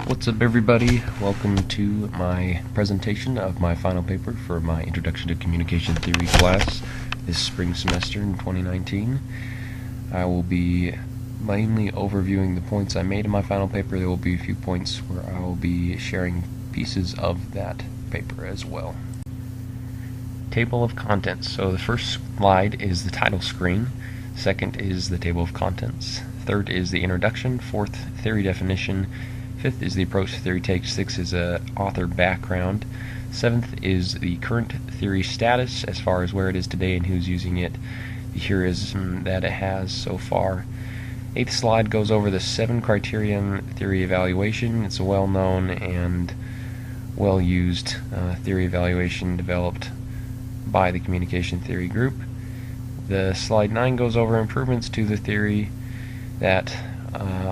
What's up, everybody? Welcome to my presentation of my final paper for my Introduction to Communication Theory class this spring semester in 2019. I will be mainly overviewing the points I made in my final paper. There will be a few points where I will be sharing pieces of that paper as well. Table of contents. So the first slide is the title screen. Second is the table of contents. Third is the introduction. Fourth, theory definition. Fifth is the approach the theory takes. Sixth is author background. Seventh is the current theory status as far as where it is today and who's using it, the heurism that it has so far. Eighth slide goes over the 7 criterion theory evaluation. It's a well-known and well-used theory evaluation developed by the communication theory group. The slide 9 goes over improvements to the theory that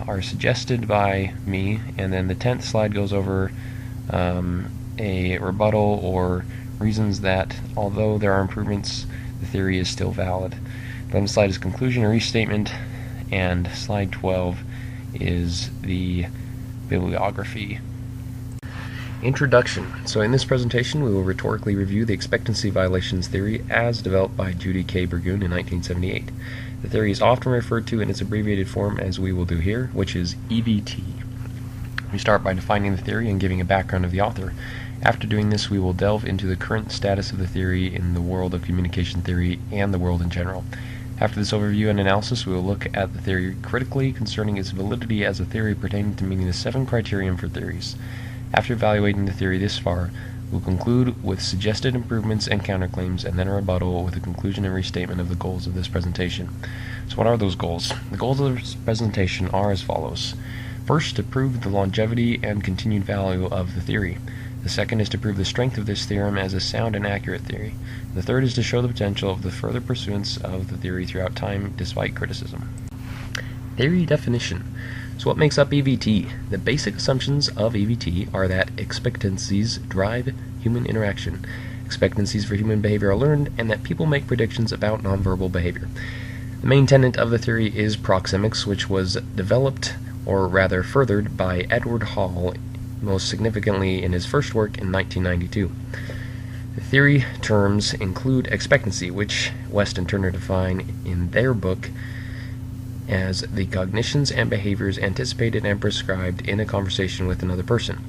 are suggested by me, and then the 10th slide goes over a rebuttal or reasons that although there are improvements, the theory is still valid. The 11th slide is conclusion or restatement, and slide 12 is the bibliography. Introduction. So in this presentation we will rhetorically review the expectancy violations theory as developed by Judee K. Burgoon in 1978. The theory is often referred to in its abbreviated form as we will do here, which is EVT. We start by defining the theory and giving a background of the author. After doing this, we will delve into the current status of the theory in the world of communication theory and the world in general. After this overview and analysis, we will look at the theory critically concerning its validity as a theory pertaining to meeting the 7 criterion for theories. After evaluating the theory this far, we'll conclude with suggested improvements and counterclaims, and then a rebuttal with a conclusion and restatement of the goals of this presentation. So what are those goals? The goals of this presentation are as follows. First, to prove the longevity and continued value of the theory. The second is to prove the strength of this theorem as a sound and accurate theory. The third is to show the potential of the further pursuance of the theory throughout time despite criticism. Theory definition. So what makes up EVT? The basic assumptions of EVT are that expectancies drive human interaction, expectancies for human behavior are learned, and that people make predictions about nonverbal behavior. The main tenet of the theory is proxemics, which was developed, or rather furthered, by Edward Hall, most significantly in his first work in 1992. The theory terms include expectancy, which West and Turner define in their book as the cognitions and behaviors anticipated and prescribed in a conversation with another person.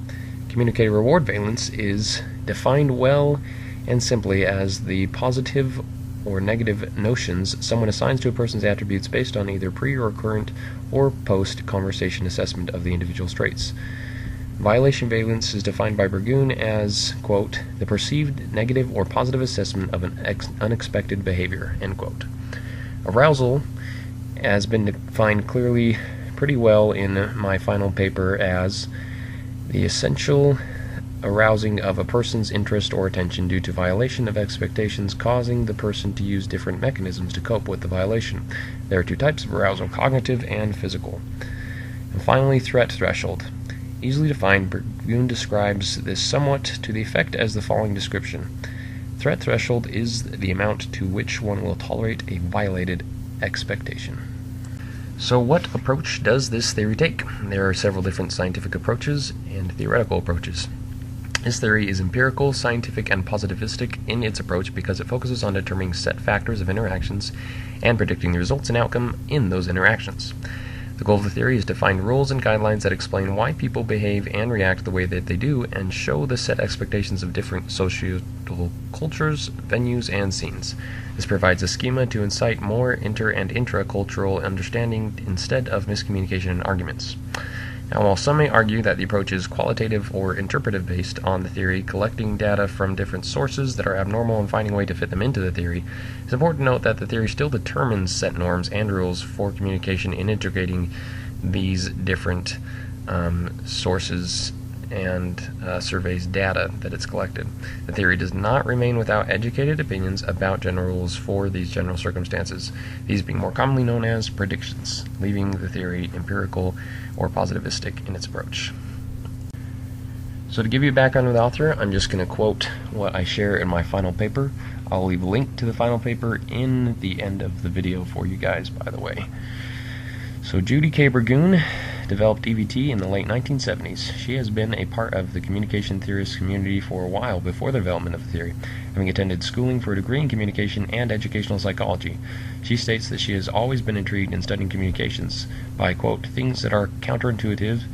Communicated reward valence is defined well and simply as the positive or negative notions someone assigns to a person's attributes based on either pre or current or post-conversation assessment of the individual's traits. Violation valence is defined by Burgoon as, quote, the perceived negative or positive assessment of an unexpected behavior, end quote. Arousal has been defined clearly pretty well in my final paper as the essential arousing of a person's interest or attention due to violation of expectations causing the person to use different mechanisms to cope with the violation. There are 2 types of arousal, cognitive and physical. And finally, threat threshold. Easily defined, Burgoon describes this somewhat to the effect as the following description. Threat threshold is the amount to which one will tolerate a violated expectation. So what approach does this theory take? There are several different scientific approaches and theoretical approaches. This theory is empirical, scientific, and positivistic in its approach because it focuses on determining set factors of interactions and predicting the results and outcome in those interactions. The goal of the theory is to find rules and guidelines that explain why people behave and react the way that they do and show the set expectations of different societal cultures, venues, and scenes. This provides a schema to incite more inter- and intra-cultural understanding instead of miscommunication and arguments. Now, while some may argue that the approach is qualitative or interpretive based on the theory, collecting data from different sources that are abnormal and finding a way to fit them into the theory, it's important to note that the theory still determines set norms and rules for communication in integrating these different sources and surveys data that it's collected. The theory does not remain without educated opinions about general rules for these general circumstances, these being more commonly known as predictions, leaving the theory empirical or positivistic in its approach. So to give you a background of the author, I'm just going to quote what I share in my final paper. I'll leave a link to the final paper in the end of the video for you guys, by the way. So Judee K. Burgoon developed EVT in the late 1970s. She has been a part of the communication theorist community for a while before the development of the theory, having attended schooling for a degree in communication and educational psychology. She states that she has always been intrigued in studying communications by, quote, things that are counterintuitive,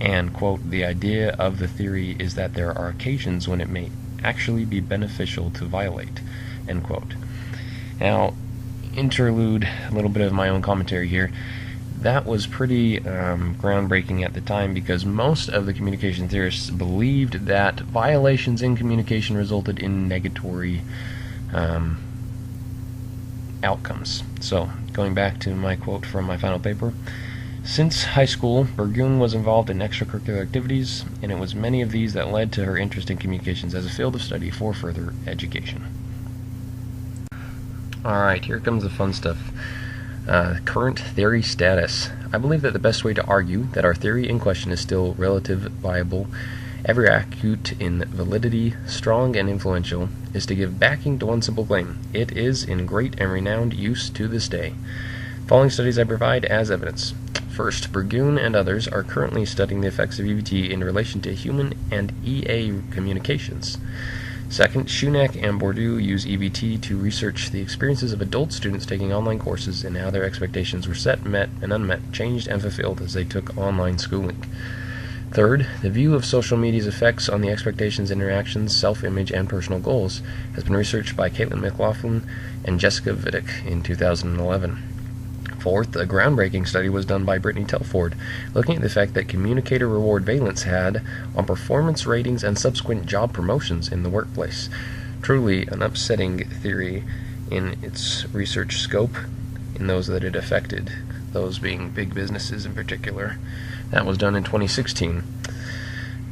and, quote, the idea of the theory is that there are occasions when it may actually be beneficial to violate, end quote. Now, interlude, a little bit of my own commentary here. That was pretty groundbreaking at the time because most of the communication theorists believed that violations in communication resulted in negatory outcomes. So, going back to my quote from my final paper, since high school, Burgoon was involved in extracurricular activities, and it was many of these that led to her interest in communications as a field of study for further education. Alright, here comes the fun stuff. Current theory status. I believe that the best way to argue that our theory in question is still relative, viable, ever acute in validity, strong and influential, is to give backing to one simple claim. It is in great and renowned use to this day. Following studies I provide as evidence. First, Burgoon and others are currently studying the effects of EVT in relation to human and EA communications. Second, Schunack and Bordeaux use EVT to research the experiences of adult students taking online courses and how their expectations were set, met, and unmet, changed, and fulfilled as they took online schooling. Third, the view of social media's effects on the expectations, interactions, self-image, and personal goals has been researched by Caitlin McLaughlin and Jessica Vidic in 2011. Fourth, a groundbreaking study was done by Brittany Telford, looking at the effect that communicator reward valence had on performance ratings and subsequent job promotions in the workplace. Truly an upsetting theory in its research scope, in those that it affected, those being big businesses in particular. That was done in 2016.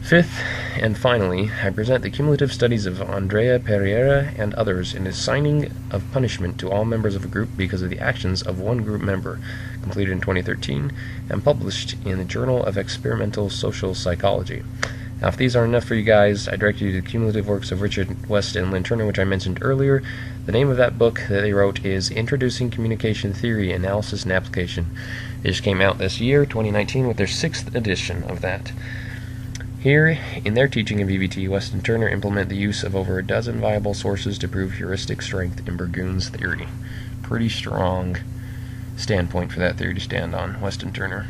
Fifth, and finally, I present the cumulative studies of Andrea Pereira and others in assigning of punishment to all members of a group because of the actions of one group member, completed in 2013, and published in the Journal of Experimental Social Psychology. Now, if these aren't enough for you guys, I direct you to the cumulative works of Richard West and Lynn Turner, which I mentioned earlier. The name of that book that they wrote is Introducing Communication Theory, Analysis, and Application. They just came out this year, 2019, with their 6th edition of that. Here, in their teaching of EVT, West and Turner implement the use of over a dozen viable sources to prove heuristic strength in Burgoon's theory. Pretty strong standpoint for that theory to stand on, West and Turner.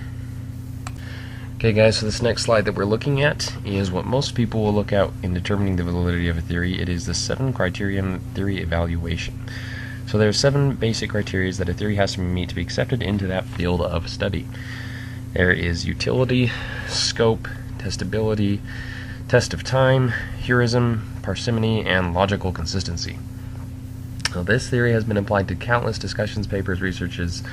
Okay guys, so this next slide that we're looking at is what most people will look at in determining the validity of a theory. It is the 7 criterion theory evaluation. So there are 7 basic criteria that a theory has to meet to be accepted into that field of study. There is utility, scope, testability, test of time, heurism, parsimony, and logical consistency. Now, this theory has been applied to countless discussions, papers, researches,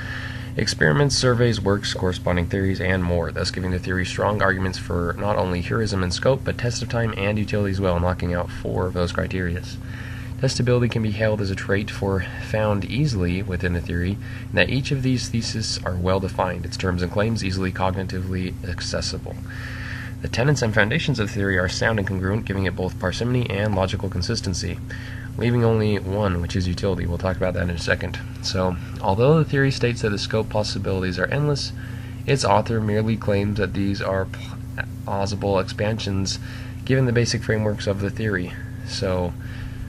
experiments, surveys, works, corresponding theories, and more, thus giving the theory strong arguments for not only heurism and scope, but test of time and utility as well, knocking out 4 of those criteria. Testability can be hailed as a trait found easily within a theory, and that each of these theses are well defined, its terms and claims easily cognitively accessible. The tenets and foundations of the theory are sound and congruent, giving it both parsimony and logical consistency, leaving only one, which is utility. We'll talk about that in a second. So, although the theory states that the scope possibilities are endless, its author merely claims that these are plausible expansions given the basic frameworks of the theory. So,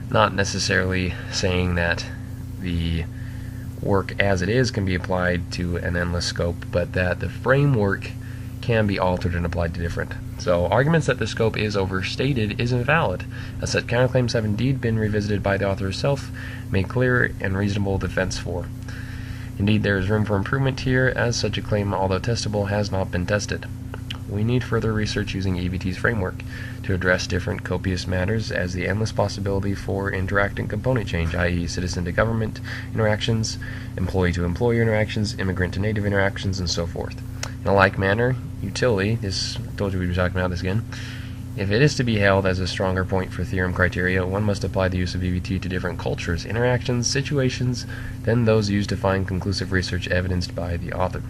not necessarily saying that the work as it is can be applied to an endless scope, but that the framework can be altered and applied to different. So arguments that the scope is overstated is invalid, as such counterclaims have indeed been revisited by the author herself, made clear and reasonable defense for. Indeed, there is room for improvement here, as such a claim, although testable, has not been tested. We need further research using EVT's framework to address different copious matters as the endless possibility for interacting component change, i.e. citizen-to-government interactions, employee-to-employer interactions, immigrant-to-native interactions, and so forth. In a like manner, utility, this I told you we'd be talking about this again, if it is to be held as a stronger point for theorem criteria, one must apply the use of EVT to different cultures, interactions, situations than those used to find conclusive research evidenced by the author.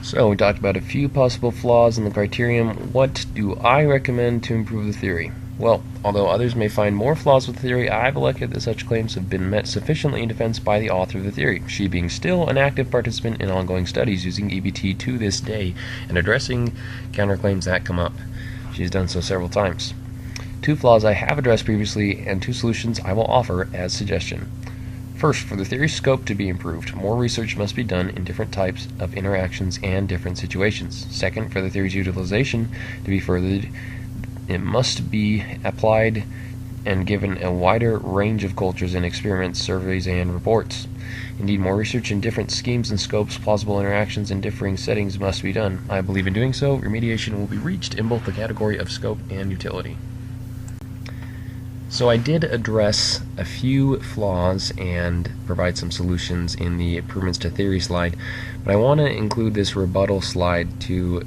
So we talked about a few possible flaws in the criterion. What do I recommend to improve the theory? Well, although others may find more flaws with the theory, I've elected that such claims have been met sufficiently in defense by the author of the theory, she being still an active participant in ongoing studies using EVT to this day and addressing counterclaims that come up. She's done so several times. 2 flaws I have addressed previously and 2 solutions I will offer as suggestion. First, for the theory's scope to be improved, more research must be done in different types of interactions and different situations. Second, for the theory's utilization to be furthered, it must be applied and given a wider range of cultures and experiments, surveys, and reports. Indeed, more research in different schemes and scopes, plausible interactions, and differing settings must be done. I believe in doing so, remediation will be reached in both the category of scope and utility. So I did address a few flaws and provide some solutions in the improvements to theory slide, but I want to include this rebuttal slide to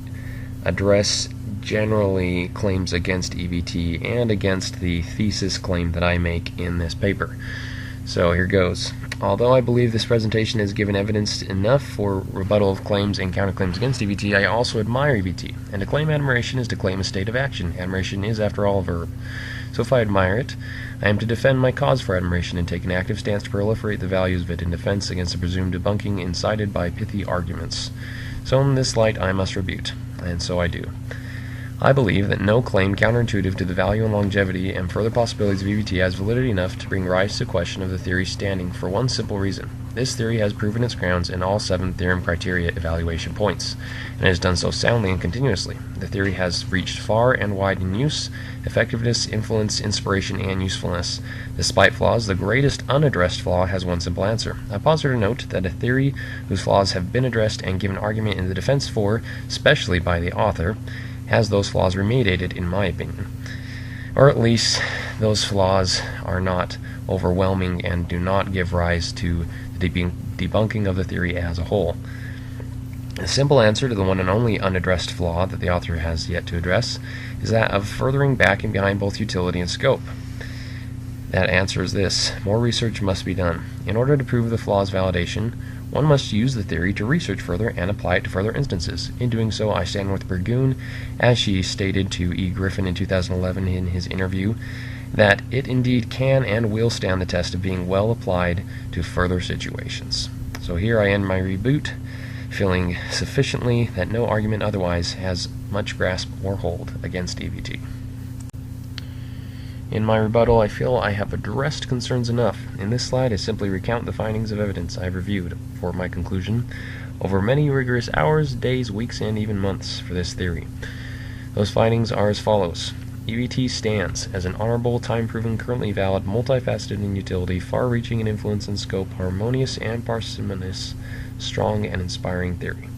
address generally claims against EVT and against the thesis claim that I make in this paper. So here goes. Although I believe this presentation has given evidence enough for rebuttal of claims and counterclaims against EVT, I also admire EVT. And to claim admiration is to claim a state of action. Admiration is, after all, a verb. So if I admire it, I am to defend my cause for admiration and take an active stance to proliferate the values of it in defense against the presumed debunking incited by pithy arguments. So in this light I must rebut, and so I do. I believe that no claim counterintuitive to the value and longevity and further possibilities of EVT has validity enough to bring rise to question of the theory's standing for one simple reason. This theory has proven its grounds in all 7 theorem criteria evaluation points, and it has done so soundly and continuously. The theory has reached far and wide in use, effectiveness, influence, inspiration, and usefulness. Despite flaws, the greatest unaddressed flaw has one simple answer. I pause here to note that a theory whose flaws have been addressed and given argument in the defense for, especially by the author, has those flaws remediated, in my opinion. Or at least, those flaws are not overwhelming and do not give rise to the debunking of the theory as a whole. A simple answer to the one and only unaddressed flaw that the author has yet to address is that of furthering back and behind both utility and scope. That answer is this: more research must be done. In order to prove the flaw's validation, one must use the theory to research further and apply it to further instances. In doing so, I stand with Burgoon, as she stated to E. Griffin in 2011 in his interview, that it indeed can and will stand the test of being well applied to further situations. So here I end my reboot, feeling sufficiently that no argument otherwise has much grasp or hold against EVT. In my rebuttal, I feel I have addressed concerns enough. In this slide, I simply recount the findings of evidence I have reviewed for my conclusion over many rigorous hours, days, weeks, and even months for this theory. Those findings are as follows. EVT stands as an honorable, time-proven, currently valid, multifaceted in utility, far-reaching in influence and scope, harmonious and parsimonious, strong and inspiring theory.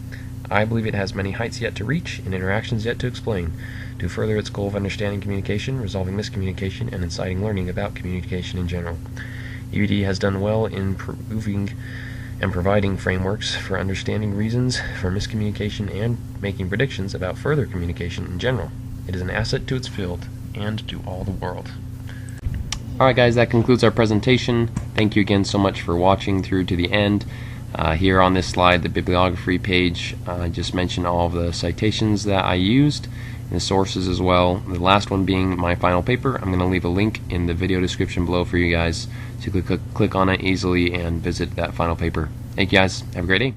I believe it has many heights yet to reach and interactions yet to explain to further its goal of understanding communication, resolving miscommunication, and inciting learning about communication in general. EVT has done well in proving and providing frameworks for understanding reasons for miscommunication and making predictions about further communication in general. It is an asset to its field and to all the world. Alright guys, that concludes our presentation. Thank you again so much for watching through to the end. Here on this slide, the bibliography page, I just mentioned all of the citations that I used and the sources as well. The last one being my final paper. I'm going to leave a link in the video description below for you guys to click on it easily and visit that final paper. Thank you guys. Have a great day.